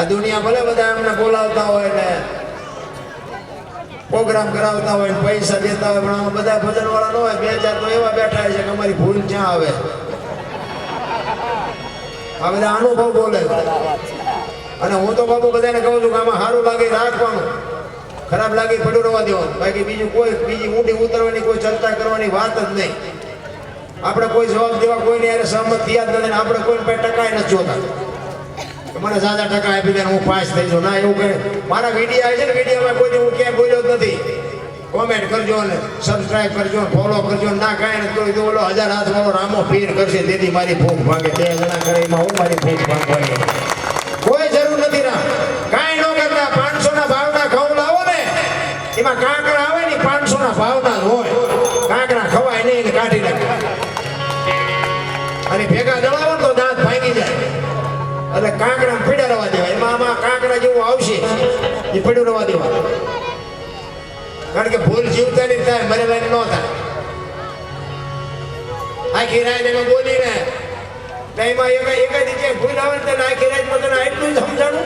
दुनिया भले બધા એમને બોલાવતા હોય ને પ્રોગ્રામ કરાવતા હોય ને પૈસા દેતા હોય, પણ બધા ભજન વાળા ન હોય. બે ચાર તો એવા બેઠા છે કે અમારી ભૂલ ક્યાં આવે. આ બધા અનુભવ બોલે. અને હું તો બાબુ બધાને કહું છું કે આમાં સારું લાગે રાખવાનું, ખરાબ લાગે પડ્યું રહેવા દેવાનું. બાકી બીજી ઊંડી ઉતરવાની કોઈ ચર્ચા કરવાની વાત જ નહીં. આપણે કોઈ જવાબ દેવા કોઈને યારે સહમત થયા જ નથી. આપણે કોઈ ટકાય નથી જોતા મને સાદા ટકા આપી દે હું પાસ થઈ જાઉં. ના, એવું કઈ મારા વિડીયો આવે છે ને, વિડીયોમાં કોઈ હું ક્યાંય બોલ્યો જ નથી. કોમેન્ટ કરજો ને સબસ્ક્રાઇબ કરજો ને ફોલો કરજો. ના કાંઈ નથી કોઈ તો બોલો 1000 હાથ વાળો રામો પીર કરશે તેથી મારી ભૂખ ભાગે. 2 જણા કરે એમાં હું મારી ભૂખ ભાગવાની કોઈ જરૂર નથી. ના કાંઈ ન કરતા 500 ના ભાવના ઘઉં લાવો ને, એમાં કાંકરા આવે ને 500 ના ભાવના જ હોય. કાંકરા ખવાય નહીં એને કાઢી નાખે અને ભેગા દળાવો તો દાંત ભાંગી જાય. એટલે કાંકરા પીડા રહેવા દેવા. એમાં આમાં કાંકરા જેવું આવશે એ પડ્યું રહેવા દેવા. કારણ કે ભૂલ જીવતાની થાય, મરેલાની ન થાય. આખી રાત એમાં બોલીને એમાં એક જગ્યાએ ભૂલ આવે ને આખી રાતમાં તને એટલું જ સમજાણું,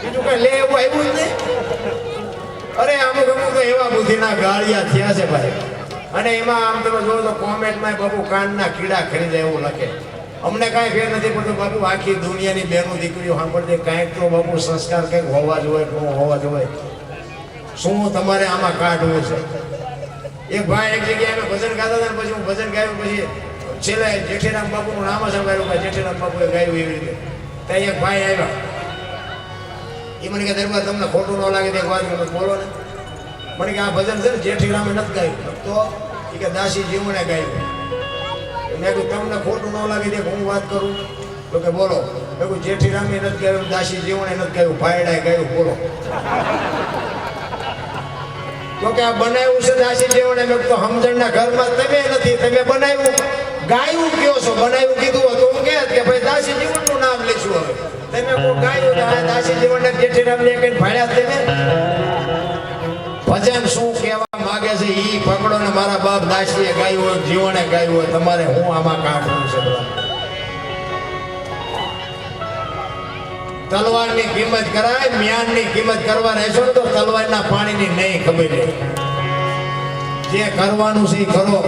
બીજું કઈ લે એવું આવ્યું જ નહીં. અરે અમુક તો એવા બુદ્ધિના ગાળિયા થયા છે ભાઈ. અને એમાં આમ તમે જોવો તો કોમેન્ટમાં બાપુ કાનના કીડા ખરી જાય એવું લખે. અમને કાંઈ ફેર નથી પડતું બાપુ. આખી દુનિયાની બહેનો દીકરીઓ સાંભળજે, કાંઈક તો બાપુ સંસ્કાર કંઈક હોવા જોઈએ, ન હોવા જોઈએ. શું તમારે આમાં કાઢવું છે? એક ભાઈ એક જગ્યાએ અમે ભજન ગાતા હતા, પછી હું ભજન ગાયું, પછી છેલ્લે જેઠીરામ બાપુનું નામ સંભાળ્યું કે જેઠીરામ બાપુએ ગાયું એવી રીતે. ત્યાં એક ભાઈ આવ્યા, એ મને કે દરબાર તમને ખોટું ન લાગે તો એક વાત બોલો ને. મને કે આ ભજન છે ને જેઠીરામે નથી ગાયું, તો એ કે દાસી જીવણે ગાયું. મેં કહ્યું તમને ખોટું ન લાગે તો હું વાત કરું? તો કે બોલો. મેં કહ્યું જેઠીરામે નથી ગાયું, દાસી જીવણે નથી ગાયું, ભાઈડાએ ગાયું, બોલો. તો કે આ બનાવ્યું છે દાસી જીવણે. મેં તો સમજણના ઘરમાં તમે નથી, તમે બનાવ્યું ગાયું કયો છો? બનાવ્યું કીધું તો હું કે ભાઈ દાસી જીવનનું નામ લઈશું. હવે તમે કોઈ ગાયું દાસી જીવનને જેઠીરામને કઈ ભાડ્યા તમે? ભજન શું કહેવા માંગે છે ઈ પકડો ને. મારા બાપ દાસીએ ગાયું હોય, જીવણે ગાયું હોય, તમારે હું આમાં કાઢવું છે? તલવારની કિંમત કરાય, મ્યાનની કિંમત કરવા રહેશો ને તો તલવારના પાણીની નહીં ખબર રહે. જે કરવાનું છે એ કરો.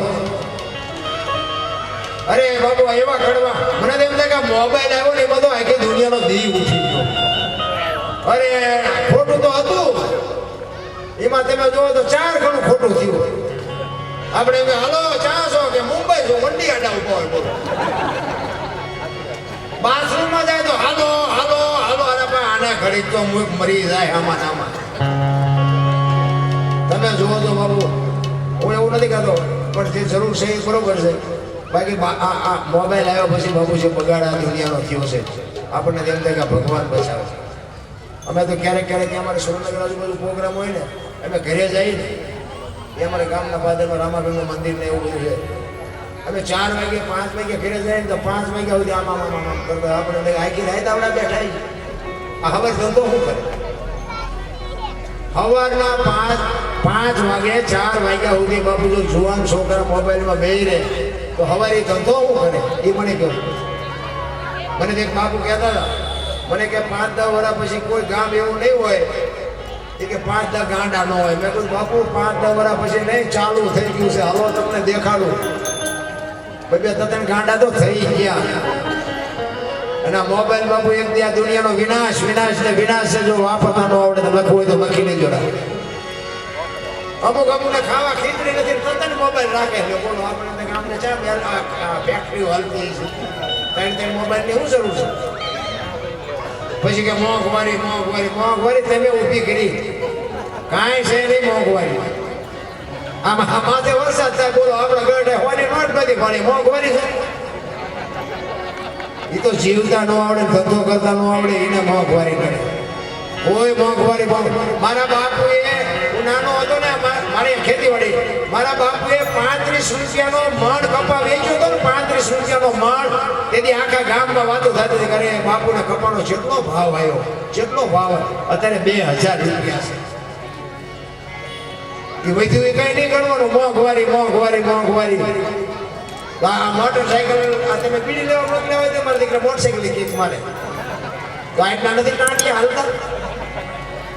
અરે બાબુ એવા કડવા, મને તો એમ થાય કે મોબાઈલ આવ્યો ને એ બધો આખી દુનિયાનો દી ઉઠી ગયો. અરે ખોટું તો હતું, એમાં તમે જોવો તો 4 ગણું ખોટું થયું. આપણે કે હાલો ચાસો કે મુંબઈ જો મંડી આડા ઉભો હોય બોલો. બાથરૂમમાં જાય તો હાલો હાલો હાલો, અરે ભાઈ આને ઘડી તો મરી જાય આમાં આમાં. તમે જોવો તો બાબુ, હું એવું નથી કહેતો, પણ જે જરૂર છે એ બરોબર છે. બાકી આ મોબાઈલ આવ્યો પછી બાબુ છે બગાડ આ દુનિયાનો થયો છે. આપણને તેમ થાય કે ભગવાન બચાવે છે. અમે તો ક્યારેક ક્યારેક અમારે સુરેન્દ્રનગર આજુબાજુ પ્રોગ્રામ હોય ને, અમે ઘરે જઈએ ને, એ અમારે ગામના પાદરમાં રામાબેનનું મંદિર ને એવું બધું છે. અમે 4 વાગે 5 વાગે ઘરે જઈએ ને તો 5 વાગ્યા સુધી આમ કરતા આપણે આખી રાત આવડા બેઠા. આ હવે ધંધો શું કરે? સવારના 5 વાગે 4 વાગ્યા સુધી બાપુ જો જુવાન છોકરા મોબાઈલમાં બેસી રહે તો સવારે ધંધો શું કરે એ મને કહ્યું. મને એક બાપુ કહેતા હતા, મને કે 5-10 વર્ષ પછી કોઈ ગામ એવું નહીં હોય કે 5-10 ગાંડા ન હોય. મેં કહ્યું બાપુ 5-10 વર્ષ પછી નહીં, ચાલુ થઈ ગયું છે, હાલો તમને દેખાડું. 2-3 ગાંડા તો થઈ ગયા. અને મોબાઈલ બાપુ એક દી આ દુનિયાનો વિનાશ વિનાશ ને વિનાશ છે. જો વાપરતા ન આવડે તો લખવું હોય તો લખી નહીં જોડાય. અમુકને ખાવા ખીચડી નથી, તદ્દન મોબાઈલ રાખે છે. બોલો આપણે ગામને ચા ફેક્ટરીઓ હાલતી છે, 3 મોબાઈલ ની શું જરૂર છે? પછી કે મોંઘવારી મોંઘવારી મોંઘવારી તમે ઊભી કરી, કાંઈ છે નહીં મોંઘવારી. આમાં માથે વરસાદ થાય, બોલો આપણે ગઢે હોની નોટ બધી ભણી, મોંઘવારી છે? એ તો જીવતા ન આવડે, ધંધો કરતા ન આવડે, એને મોંઘવારી કરે. કોઈ મોંઘવારી મારા બાપુએ, હું નાનો હતો ને, મારી ખેતીવાડી, મારા બાપુએ 35 રૂપિયાનો મણ કપા વેચ્યો હતો ને, 35 રૂપિયાનો મણ. તેથી આખા ગામમાં વાતો થતી કરે બાપુને કપાનો જેટલો ભાવ આવ્યો, જેટલો ભાવ. અત્યારે 2000 રૂપિયા છે. એ બધું એ કઈ નહીં કરવાનું, મોંઘવારી મોંઘવારી મોંઘવારી. આ મોટરસાયકલ તમે પીડી લેવા મોકલ્યા હોય તો મારા દીકરા મોટરસાયકલ કીક મારે તો આટલા નથી ટાંટિયા હાલતા.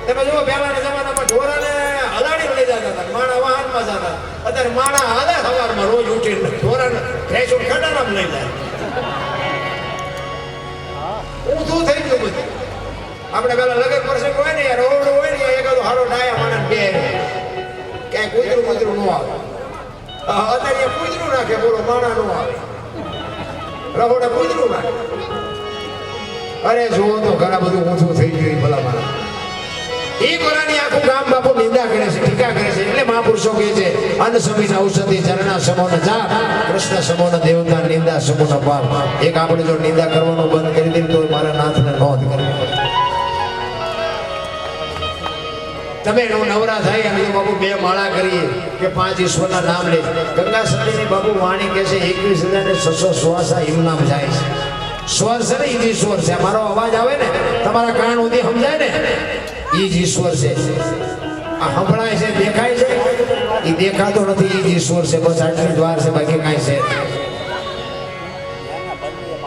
તમે જુઓ પહેલાના જમાનામાં ઢોરાને હલાડી લઈ જતા હતા, માણા વાહનમાં જતા. અત્યારે માણા હાલે સવારમાં રોજ ઉઠીને ઢોરાને ફ્રેશ ખડારામાં લઈ જાય. ઊંધું થઈ ગયું બધું. આપણે પેલા લગન પ્રસંગ હોય ને, રોડ હોય ને, એકાદો હારો ડાયા માણસ બે ક્યાંય કૂતરું કૂતરું ન આવે. અત્યારે કૂતરું નાખે, બોલો માણા નો આવે, રહોડે કૂતરું નાખે. અરે જુઓ તો ઘણા બધું ઊંચું થઈ ગયું. ભલા મારા એ કોરાની આખું ગામ બાપુ નિંદા કરે છે, ટીકા કરે છે. એટલે મહાપુરુષો કહે છે, અન્ન સમીન ઔષધિ ચરણા સમોન જાપ, કૃષ્ણ સમોન દેવતા નિંદા સમોન પાપ. એક આપણે જો નિંદા કરવાનું બંધ કરી દઈએ તો મારા નાથને નોંધ કરવી પડે. તમે નવરા થાય અને બાબુ 2 માળા કરીએ કે 5 ઈશ્વરના નામ લે. ગંગા સતીની બાબુ વાણી કહે છે 21,600 શ્વાસ હિમનામ જાય છે. સ્વર છે ને એ જ ઈશ્વર છે. મારો અવાજ આવે ને તમારા કાન સુધી સમજાય ને, એ જ ઈશ્વર છે. આ સંભળાય છે, દેખાય છે, એ દેખાતો નથી, એ જ ઈશ્વર છે. બસ આટલી દ્વાર છે, બાકી કાંઈ છે.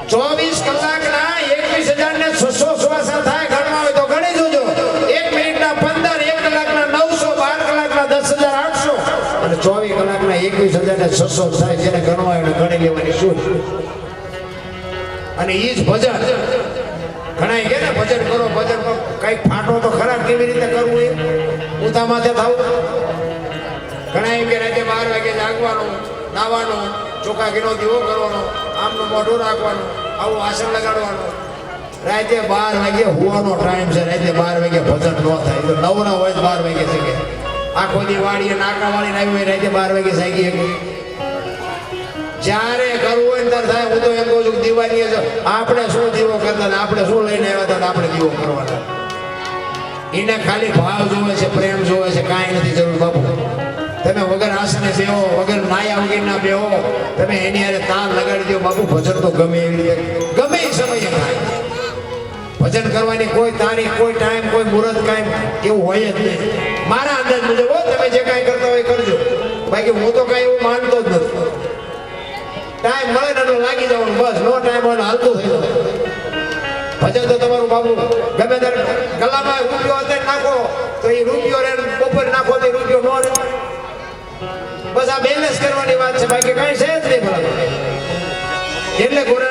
24 કલાકના 21,600 શ્વાસ થાય. ગણવા હોય તો ગણી જોજો. 1 મિનિટના 15, 1 કલાકના 900, 12 કલાકના 10,800 અને 24 કલાકના 21,600 થાય. જેને ગણવા એને ગણી લેવાની શું. અને એ જ ભજન. ઘણા કે ને ભજન કરો, ભજન કરો, કઈક ફાટો તો ખરા, કેવી રીતે કરવું એ ઉતા માથે થવું. ઘણા એમ કે રાતે 12 વાગે જાગવાનું, નાવાનું, ચોખા ઘીનો દીવો કરવાનો, આમનું મોઢું રાખવાનું, આવું આસન લગાડવાનું. રાતે 12 વાગે હોવાનો ટાઈમ છે. રાતે 12 વાગે ભજન ન થાય તો નવરા હોય 12 વાગે છે કે આખો દી વાડીએ નાકા વાળીને આવી હોય, રાતે 12 વાગે જાગી શકે. જ્યારે કરવું હોય ત્યારે થાય. હું તો એમ કહું છું દિવાળી આપણે શું દીવો કરતા, આપણે શું લઈને આવ્યા હતા, આપણે દીવો કરવાના. એને ખાલી ભાવ જોવે છે, પ્રેમ જોવે છે, કાંઈ નથી જરૂર બાપુ. તમે વગર આસને બેહો, વગર નાયા વગરના બેહો, તમે એની હારે તાલ લગાડી દો બાપુ. ભજન તો ગમે એવી રીતે ગમે એ સમયે થાય. ભજન કરવાની કોઈ તારીખ, કોઈ ટાઈમ, કોઈ મુહૂર્ત કાંઈ એવું હોય જ નહીં. મારા અંદાજ મુજબ તમે જે કાંઈ કરતા હોય કરજો. બાકી હું તો કાંઈ એવું માનતો જ નથી. ટાઈમ મળે ને લાગી જવાનું, બસ. નો ટાઈમ હોય હાલતું થઈ જાય. ભજન તો તમારું બાબુ ગમે ત્યારે ગલામાં રૂપિયો અત્યારે નાખો તો એ રૂપિયો રે, બપોર નાખો તો એ રૂપિયો ન રહે. બસ આ બેલેન્સ કરવાની વાત છે, બાકી કઈ છે જ નહીં. એટલે ગુરુ